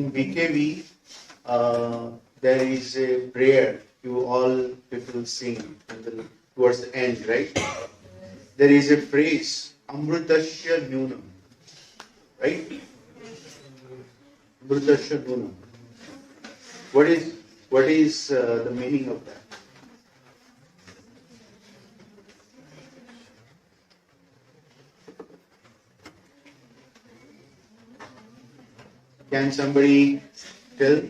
in BKV, there is a prayer you all people sing towards the end, right? There is a phrase, Amrutasya Nunam, right? Amrutasya Nunam. What is the meaning of that? Can somebody tell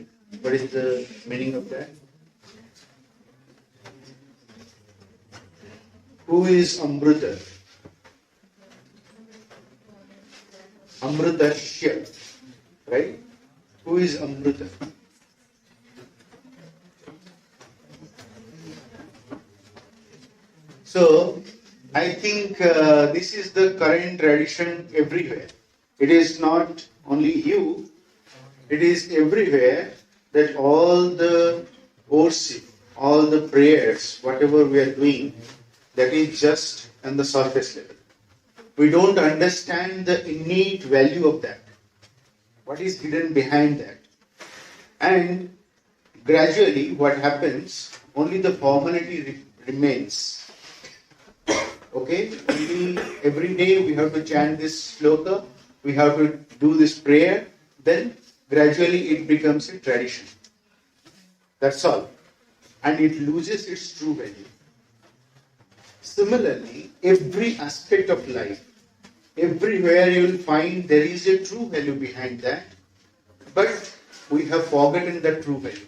what is the meaning of that? Who is Amruta? Amrutasya, right? Who is Amruta? So, I think this is the current tradition everywhere. It is not only you, it is everywhere that all the worship, all the prayers, whatever we are doing, that is just on the surface level. We don't understand the innate value of that. What is hidden behind that? And gradually what happens, only the formality remains. Okay? Every day we have to chant this sloka, we have to do this prayer, then gradually it becomes a tradition. That's all. And it loses its true value. Similarly, every aspect of life, everywhere you will find there is a true value behind that, but we have forgotten the true value.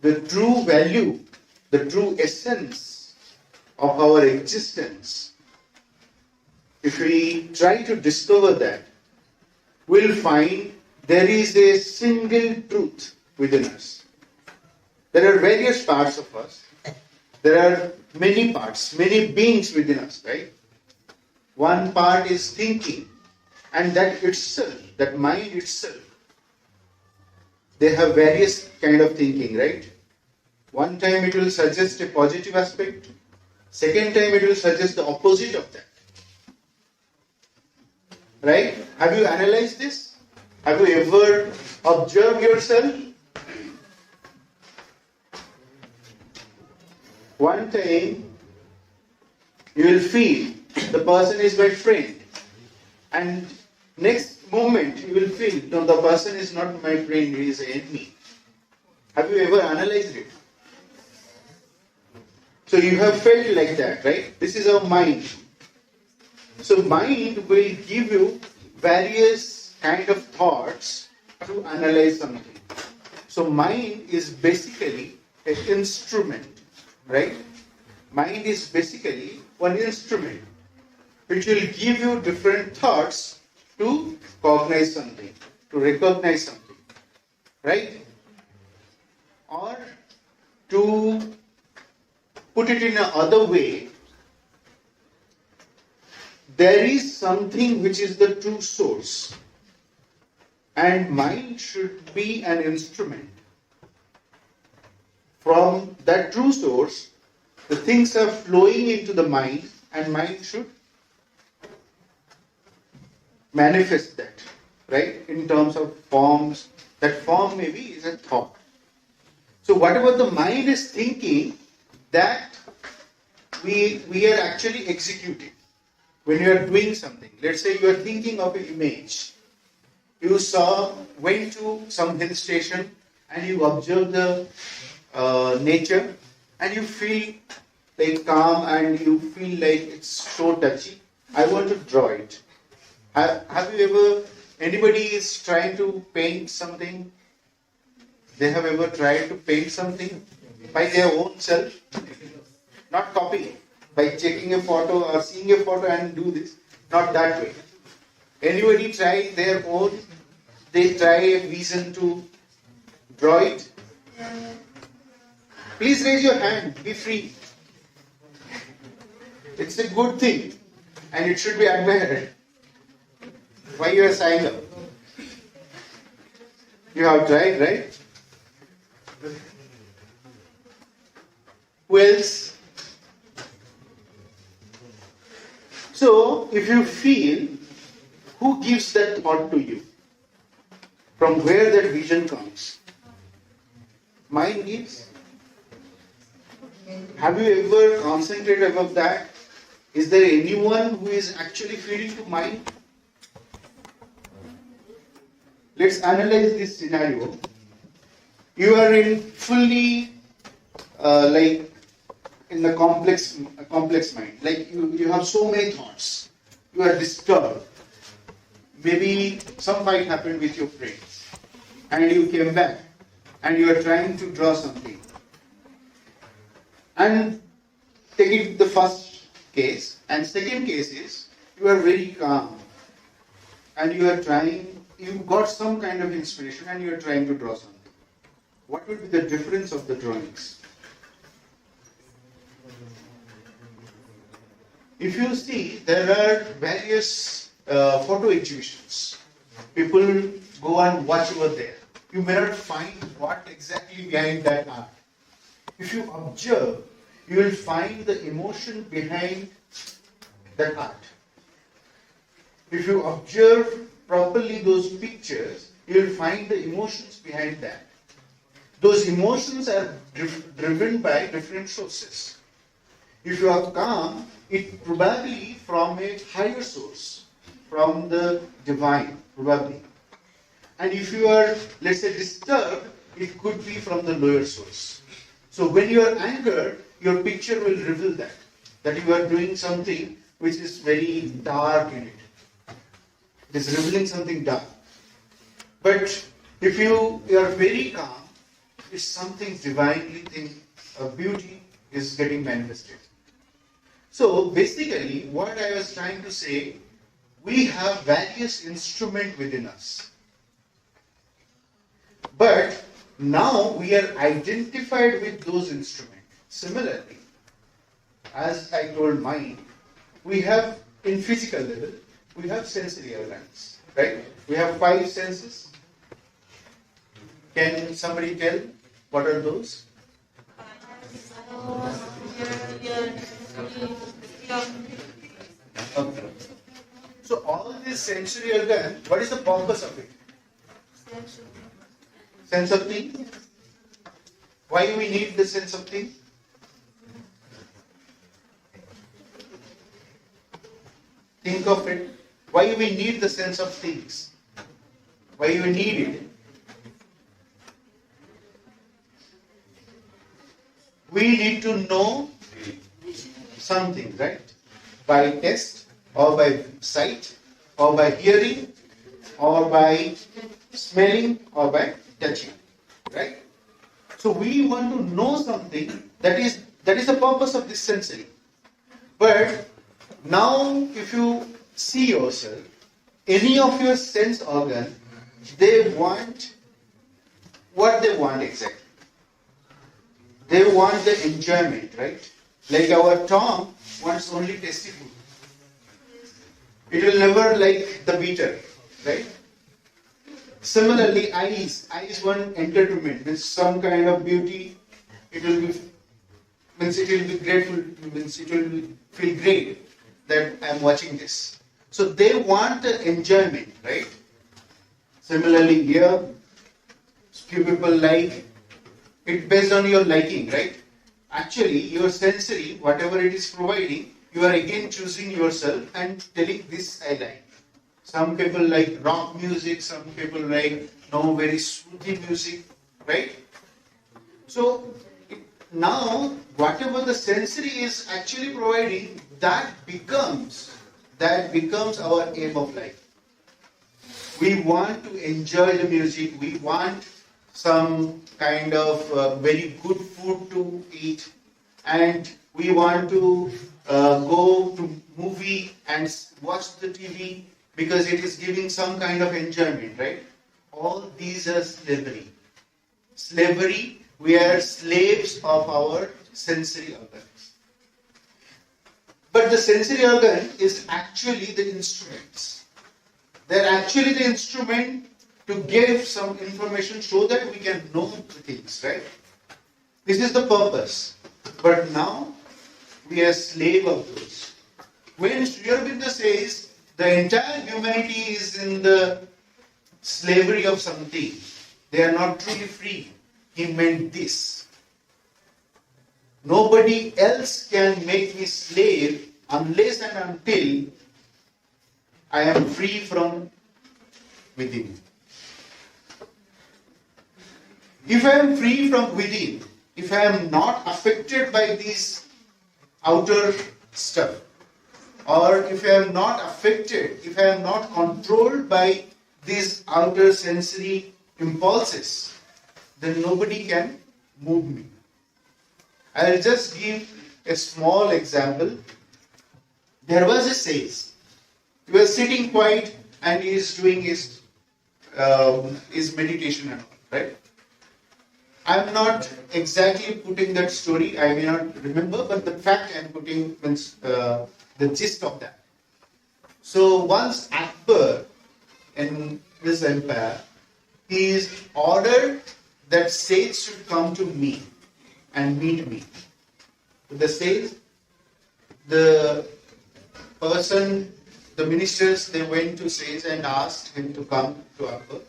The true value, the true essence of our existence, if we try to discover that, we'll find there is a single truth within us. There are various parts of us. There are many parts, many beings within us, right? One part is thinking, and that itself, that mind itself, they have various kind of thinking, right? One time it will suggest a positive aspect, second time it will suggest the opposite of that. Right? Have you analyzed this? Have you ever observed yourself? One time you will feel the person is my friend, and next moment you will feel no, the person is not my friend, he is an enemy. Have you ever analyzed it? So you have felt like that, right? This is our mind. So mind will give you various kind of thoughts to analyze something. So mind is basically an instrument, right? Mind is basically one instrument which will give you different thoughts to cognize something, to recognize something, right? Or to put it in another way, there is something which is the true source, and mind should be an instrument. From that true source, the things are flowing into the mind, and mind should manifest that, right? In terms of forms, that form maybe is a thought. So whatever the mind is thinking, that we are actually executing. When you are doing something, let's say you are thinking of an image. You went to some hill station and you observe the nature and you feel like calm and you feel like it's so touchy. I want to draw it. Have you ever, anybody is trying to paint something? They have ever tried to paint something by their own self? Not copying. By checking a photo or seeing a photo and do this. Not that way. Anybody try their own? They try a vision to draw it? Please raise your hand. Be free. It's a good thing. And it should be admired. Why you are signed up? You have tried, right? Who else? So, if you feel, who gives that thought to you? from where that vision comes. Mind is, have you ever concentrated about that? Is there anyone who is actually feeding to mind? Let's analyze this scenario. You are in fully like in the complex mind. Like you have so many thoughts. You are disturbed. Maybe some fight happened with your friends and you came back and you are trying to draw something. And take it the first case, and second case is you are very calm and you are trying, you got some kind of inspiration and you are trying to draw something. What would be the difference of the drawings? If you see, there are various photo exhibitions. People go and watch over there. You may not find what exactly behind that art. If you observe, you will find the emotion behind that art. If you observe properly those pictures, you will find the emotions behind that. Those emotions are driven by different sources. If you are calm, it probably from a higher source, from the divine, probably. And if you are, let's say, disturbed, it could be from the lower source. So when you are angered, your picture will reveal that you are doing something which is very dark in it. It is revealing something dark. But if you are very calm, it's something divinely beauty is getting manifested. So basically, what I was trying to say, we have various instruments within us. But now we are identified with those instruments. Similarly, as I told mind, we have in physical level, we have sensory organs, right? We have 5 senses. Can somebody tell what are those? Okay. So all these sensory organs, what is the purpose of it? Sense of thing. Why we need the sense of thing? Think of it. Why we need the sense of things? Why we need it? We need to know something, right? By taste, or by sight, or by hearing, or by smelling, or by touching, right? So we want to know something, that is the purpose of this sensory. But now if you see yourself, any of your sense organ, they want what they want exactly. They want the enjoyment, right? Like our tongue wants only tasty food. It will never like the bitter, right? Similarly, eyes want entertainment, means some kind of beauty. It will be grateful, means it will feel great that I am watching this. So they want the enjoyment, right? Similarly, here, few people like it based on your liking, right? Actually, your sensory, whatever it is providing, you are again choosing yourself and telling this I like. Some people like rock music, some people like very soothing music, right? So now whatever the sensory is actually providing, that becomes our aim of life. We want to enjoy the music, we want some kind of very good food to eat, and we want to go to movie and watch the TV because it is giving some kind of enjoyment, right? All these are slavery. Slavery, we are slaves of our sensory organs. But the sensory organ is actually the instruments. They are actually the instrument to give some information so that we can know the things, right? This is the purpose. But now we are slave of those. When Sri Aurobindo says the entire humanity is in the slavery of something. They are not truly free. He meant this. Nobody else can make me slave unless and until I am free from within. If I am free from within, if I am not affected by these outer stuff, or if I am not affected, if I am not controlled by these outer sensory impulses, then nobody can move me. I'll just give a small example. There was a sage. He was sitting quiet and he is doing his meditation and all, right? I'm not exactly putting that story, I may not remember, but the fact I'm putting means the gist of that. So once Akbar in his empire, he is ordered that sage should come to me and meet me. The sage, the person, the ministers, they went to sage and asked him to come to Akbar,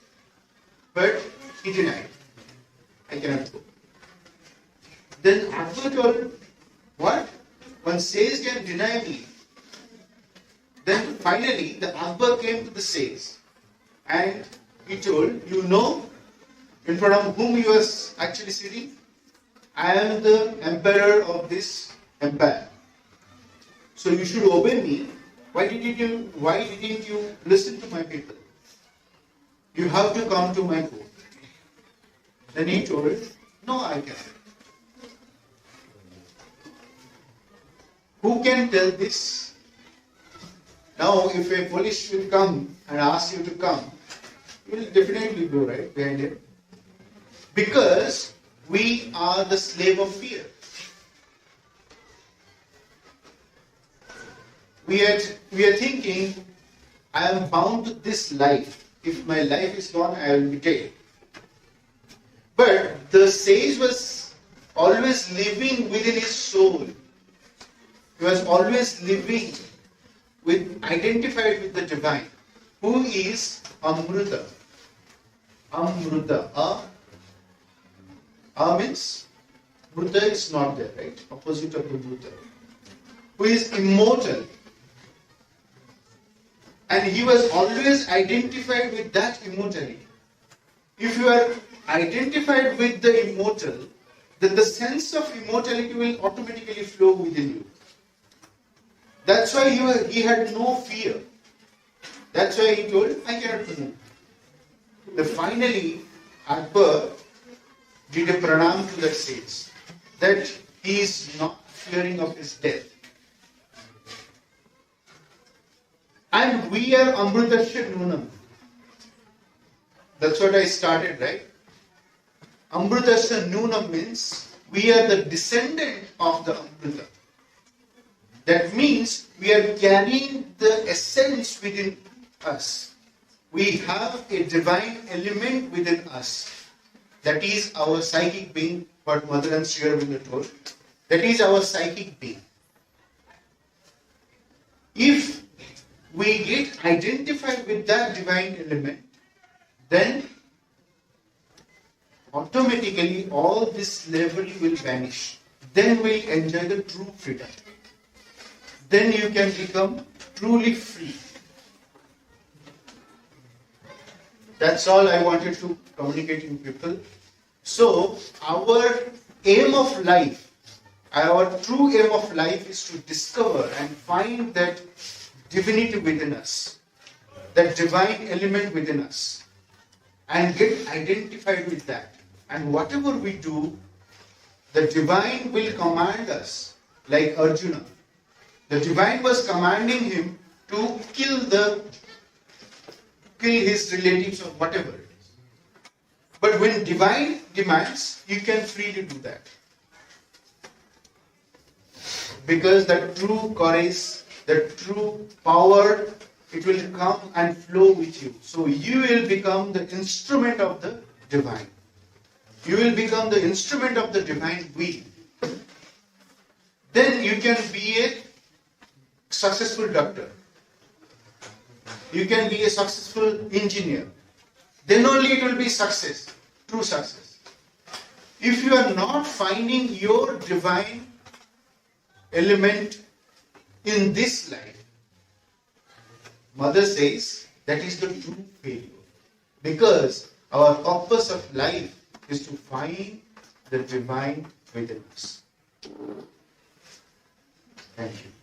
but he denied. I cannot go. Then Akbar told, what? One sage can deny me. Then finally the Akbar came to the sage and he told, you know in front of whom he was actually sitting? I am the emperor of this empire. So you should obey me. Why didn't you listen to my people? You have to come to my court. Then he told, no, I cannot. Who can tell this? Now, if a police will come and ask you to come, you will definitely go right behind him. Because we are the slave of fear. We are thinking, I am bound to this life. If my life is gone, I will be dead. But the sage was always living within his soul. He was always living identified with the divine, who is Amruta. Amruta. Means Mruta is not there, right? Opposite of the Mruta. Who is immortal. And he was always identified with that immortality. If you are identified with the immortal, then the sense of immortality will automatically flow within you. That's why he had no fear. That's why he told, I cannot move. Then finally, Akbar did a pranam to that sage, that he is not fearing of his death. And we are Amrutasya Nunam. That's what I started, right? Amrutasya Nunam means we are the descendant of the Amruta. That means we are carrying the essence within us. We have a divine element within us. That is our psychic being, what Mother and Sri Aurobindo told. That is our psychic being. If we get identified with that divine element, then automatically all this slavery will vanish. Then we'll enjoy the true freedom. Then you can become truly free. That's all I wanted to communicate to people. So, our aim of life, our true aim of life is to discover and find that divinity within us, that divine element within us, and get identified with that. And whatever we do, the divine will command us, like Arjuna. The divine was commanding him to kill his relatives or whatever it is. But when divine demands, you can freely do that. Because the true courage, the true power, it will come and flow with you. So you will become the instrument of the divine. You will become the instrument of the divine will. Then you can be a successful doctor. You can be a successful engineer. then only it will be success, true success. If you are not finding your divine element in this life, Mother says that is the true failure. Because our purpose of life is to find the divine within us. Thank you.